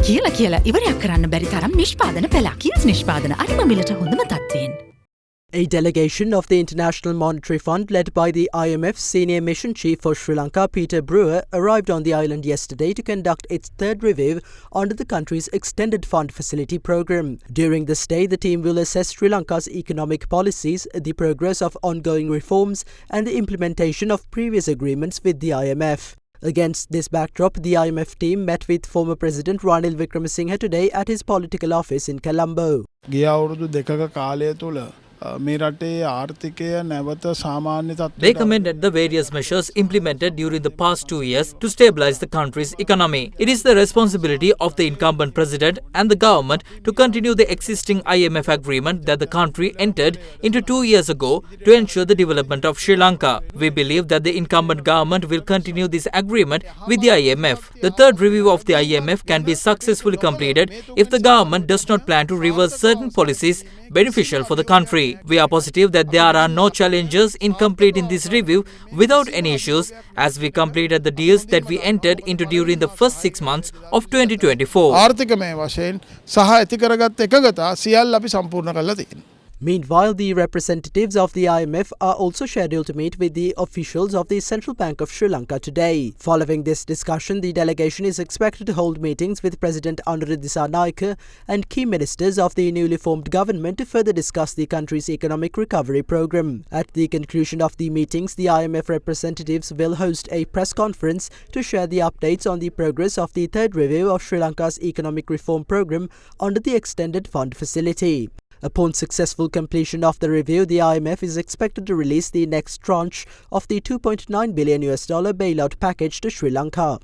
කියලා ඉවරයක් කරන්න බැරි තරම් නිෂ්පාදන පෙළක්. කීස් නිෂ්පාදන අනිම මිලට හොඳම තත්ත්වයෙන්. A delegation of the International Monetary Fund led by the IMF Senior Mission Chief for Sri Lanka, Peter Brewer, arrived on the island yesterday to conduct its third review under the country's Extended Fund Facility program. During the stay, the team will assess Sri Lanka's economic policies, the progress of ongoing reforms, and the implementation of previous agreements with the IMF. Against this backdrop, the IMF team met with former President Ranil Wickremesinghe today at his political office in Colombo. They commended the various measures implemented during the past 2 years to stabilize the country's economy. It is the responsibility of the incumbent president and the government to continue the existing IMF agreement that the country entered into 2 years ago to ensure the development of Sri Lanka. We believe that the incumbent government will continue this agreement with the IMF. The third review of the IMF can be successfully completed if the government does not plan to reverse certain policies beneficial for the country. We are positive that there are no challenges in completing this review without any issues, as we completed the deals that we entered into during the first 6 months of 2024. Meanwhile, the representatives of the IMF are also scheduled to meet with the officials of the Central Bank of Sri Lanka today. Following this discussion, the delegation is expected to hold meetings with President Ranil and key ministers of the newly formed government to further discuss the country's economic recovery program. At the conclusion of the meetings, the IMF representatives will host a press conference to share the updates on the progress of the third review of Sri Lanka's economic reform program under the Extended Fund Facility. Upon successful completion of the review, the IMF is expected to release the next tranche of the $2.9 billion bailout package to Sri Lanka.